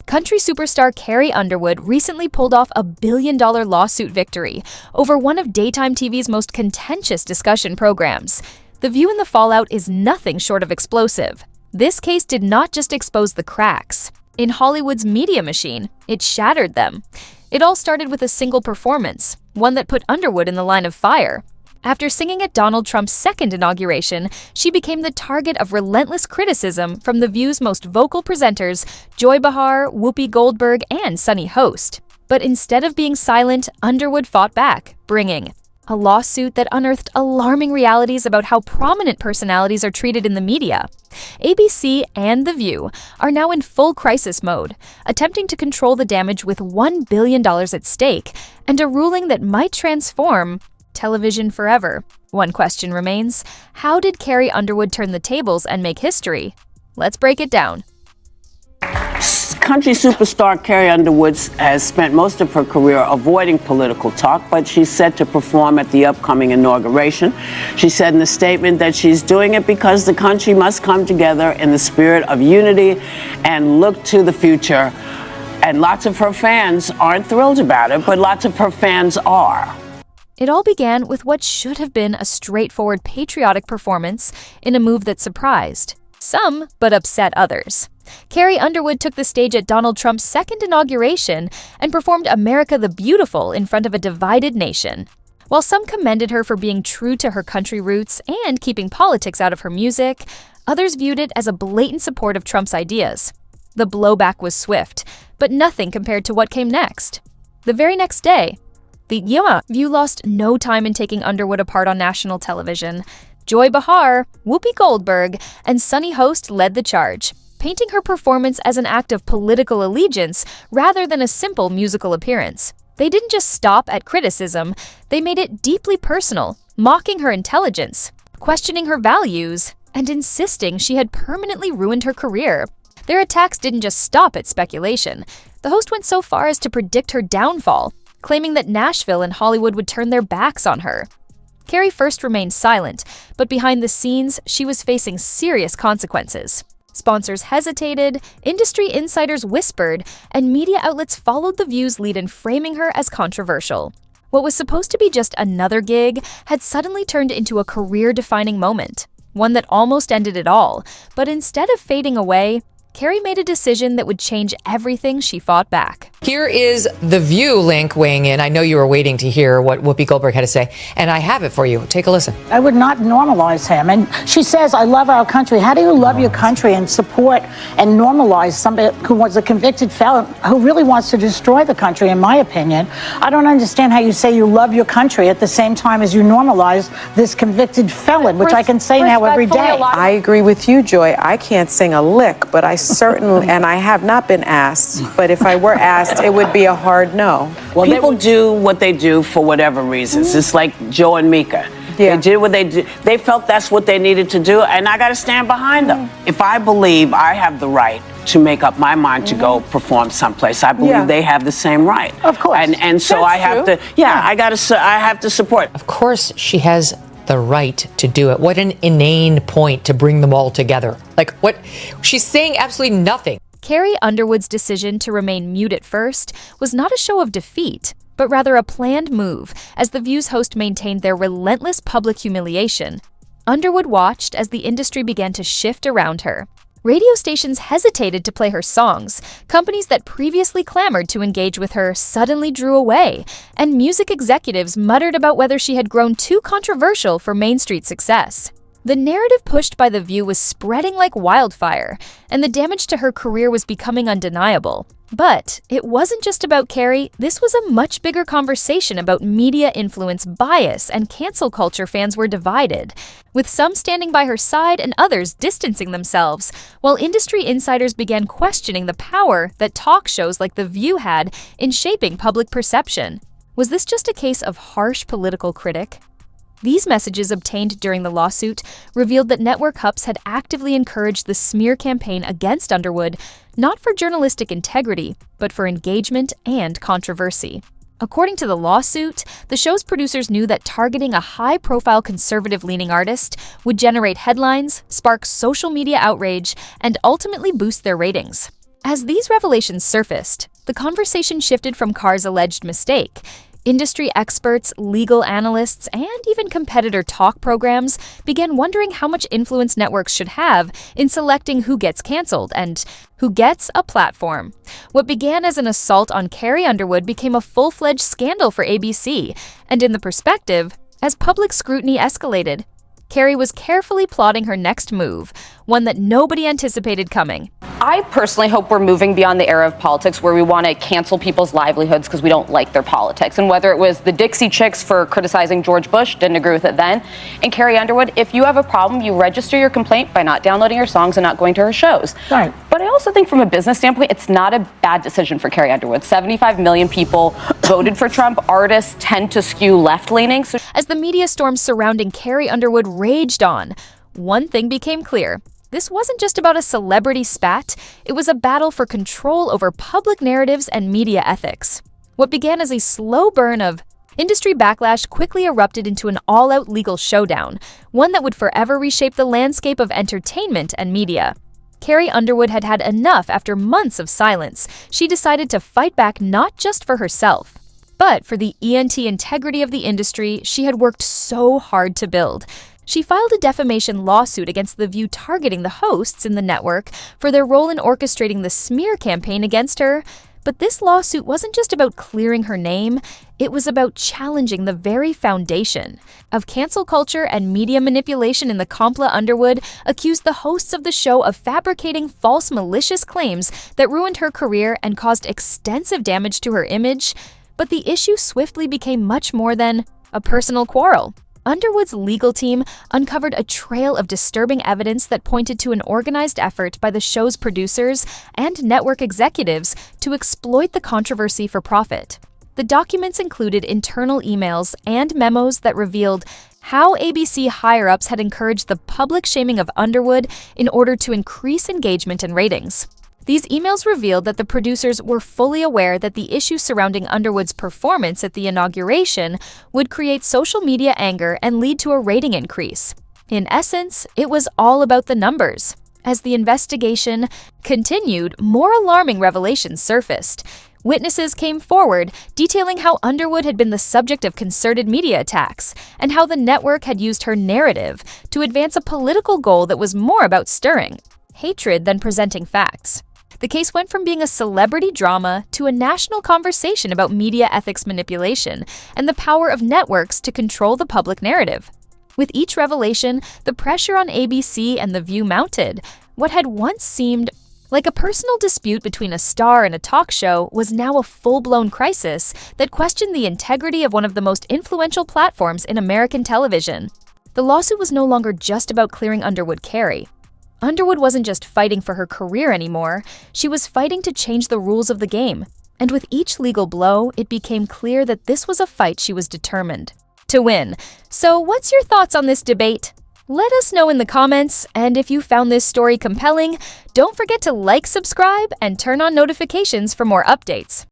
Country superstar Carrie Underwood recently pulled off a billion-dollar lawsuit victory over one of daytime TV's most contentious discussion programs. The view in the fallout is nothing short of explosive. This case did not just expose the cracks in Hollywood's media machine, it shattered them. It all started with a single performance, one that put Underwood in the line of fire. After singing at Donald Trump's second inauguration, she became the target of relentless criticism from The View's most vocal presenters, Joy Behar, Whoopi Goldberg, and Sunny Host. But instead of being silent, Underwood fought back, bringing a lawsuit that unearthed alarming realities about how prominent personalities are treated in the media. ABC and The View are now in full crisis mode, attempting to control the damage with $1 billion at stake and a ruling that might transform television forever. One question remains: how did Carrie Underwood turn the tables and make history? Let's break it down. Country superstar Carrie Underwood has spent most of her career avoiding political talk, but she's set to perform at the upcoming inauguration. She said in a statement that she's doing it because the country must come together in the spirit of unity and look to the future. And lots of her fans aren't thrilled about it, but lots of her fans are. It all began with what should have been a straightforward patriotic performance in a move that surprised some, but upset others. Carrie Underwood took the stage at Donald Trump's second inauguration and performed America the Beautiful in front of a divided nation. While some commended her for being true to her country roots and keeping politics out of her music, others viewed it as a blatant support of Trump's ideas. The blowback was swift, but nothing compared to what came next. The very next day, the View lost no time in taking Underwood apart on national television. Joy Behar, Whoopi Goldberg, and Sunny Host led the charge, painting her performance as an act of political allegiance rather than a simple musical appearance. They didn't just stop at criticism, they made it deeply personal, mocking her intelligence, questioning her values, and insisting she had permanently ruined her career. Their attacks didn't just stop at speculation. The host went so far as to predict her downfall, claiming that Nashville and Hollywood would turn their backs on her. Carrie first remained silent, but behind the scenes, she was facing serious consequences. Sponsors hesitated, industry insiders whispered, and media outlets followed The View's lead in framing her as controversial. What was supposed to be just another gig had suddenly turned into a career-defining moment, one that almost ended it all. But instead of fading away, Carrie made a decision that would change everything she fought back. Here is The View link weighing in. I know you were waiting to hear what Whoopi Goldberg had to say, and I have it for you. Take a listen. I would not normalize him. And she says, I love our country. How do you love your country and support and normalize somebody who was a convicted felon who really wants to destroy the country, in my opinion? I don't understand how you say you love your country at the same time as you normalize this convicted felon, which I can say now every day. I agree with you, Joy. I can't sing a lick, but I certainly, and I have not been asked, but if I were asked, it would be a hard no. Well, people do what they do for whatever reasons. It's like Joe and Mika. Yeah. They did what they did. They felt that's what they needed to do, and I got to stand behind them. If I believe I have the right to make up my mind to go perform someplace, I believe they have the same right. Of course. And so That's I have true. to, I have to support. Of course, she has the right to do it. What an inane point to bring them all together. Like, what? She's saying absolutely nothing. Carrie Underwood's decision to remain mute at first was not a show of defeat, but rather a planned move as The View's host maintained their relentless public humiliation. Underwood watched as the industry began to shift around her. Radio stations hesitated to play her songs, companies that previously clamored to engage with her suddenly drew away, and music executives muttered about whether she had grown too controversial for Main Street success. The narrative pushed by The View was spreading like wildfire, and the damage to her career was becoming undeniable. But it wasn't just about Carrie. This was a much bigger conversation about media influence, bias, and cancel culture. Fans were divided, with some standing by her side and others distancing themselves, while industry insiders began questioning the power that talk shows like The View had in shaping public perception. Was this just a case of harsh political critic? These messages obtained during the lawsuit revealed that network hubs had actively encouraged the smear campaign against Underwood, not for journalistic integrity, but for engagement and controversy. According to the lawsuit, the show's producers knew that targeting a high-profile conservative-leaning artist would generate headlines, spark social media outrage, and ultimately boost their ratings. As these revelations surfaced, the conversation shifted from Carr's alleged mistake. Industry experts, legal analysts, and even competitor talk programs began wondering how much influence networks should have in selecting who gets canceled and who gets a platform. What began as an assault on Carrie Underwood became a full-fledged scandal for ABC, and in the perspective, as public scrutiny escalated, Carrie was carefully plotting her next move, one that nobody anticipated coming. I personally hope we're moving beyond the era of politics where we want to cancel people's livelihoods because we don't like their politics. And whether it was the Dixie Chicks for criticizing George Bush, didn't agree with it then, and Carrie Underwood, if you have a problem, you register your complaint by not downloading her songs and not going to her shows. Right. But I also think from a business standpoint, it's not a bad decision for Carrie Underwood. 75 million people voted for Trump. Artists tend to skew left-leaning. So As the media storm surrounding Carrie Underwood raged on, one thing became clear. This wasn't just about a celebrity spat, it was a battle for control over public narratives and media ethics. What began as a slow burn of industry backlash quickly erupted into an all-out legal showdown, one that would forever reshape the landscape of entertainment and media. Carrie Underwood had had enough after months of silence. She decided to fight back not just for herself, but for the integrity of the industry she had worked so hard to build. She filed a defamation lawsuit against The View targeting the hosts in the network for their role in orchestrating the smear campaign against her. But this lawsuit wasn't just about clearing her name, it was about challenging the very foundation of cancel culture and media manipulation in the Compla. Underwood accused the hosts of the show of fabricating false malicious claims that ruined her career and caused extensive damage to her image. But the issue swiftly became much more than a personal quarrel. Underwood's legal team uncovered a trail of disturbing evidence that pointed to an organized effort by the show's producers and network executives to exploit the controversy for profit. The documents included internal emails and memos that revealed how ABC higher-ups had encouraged the public shaming of Underwood in order to increase engagement and ratings. These emails revealed that the producers were fully aware that the issue surrounding Underwood's performance at the inauguration would create social media anger and lead to a rating increase. In essence, it was all about the numbers. As the investigation continued, more alarming revelations surfaced. Witnesses came forward detailing how Underwood had been the subject of concerted media attacks and how the network had used her narrative to advance a political goal that was more about stirring hatred than presenting facts. The case went from being a celebrity drama to a national conversation about media ethics manipulation and the power of networks to control the public narrative. With each revelation, the pressure on ABC and The View mounted. What had once seemed like a personal dispute between a star and a talk show was now a full-blown crisis that questioned the integrity of one of the most influential platforms in American television. The lawsuit was no longer just about clearing Underwood Carrie. Underwood wasn't just fighting for her career anymore, she was fighting to change the rules of the game. And with each legal blow, it became clear that this was a fight she was determined to win. So what's your thoughts on this debate? Let us know in the comments, and if you found this story compelling, don't forget to like, subscribe, and turn on notifications for more updates.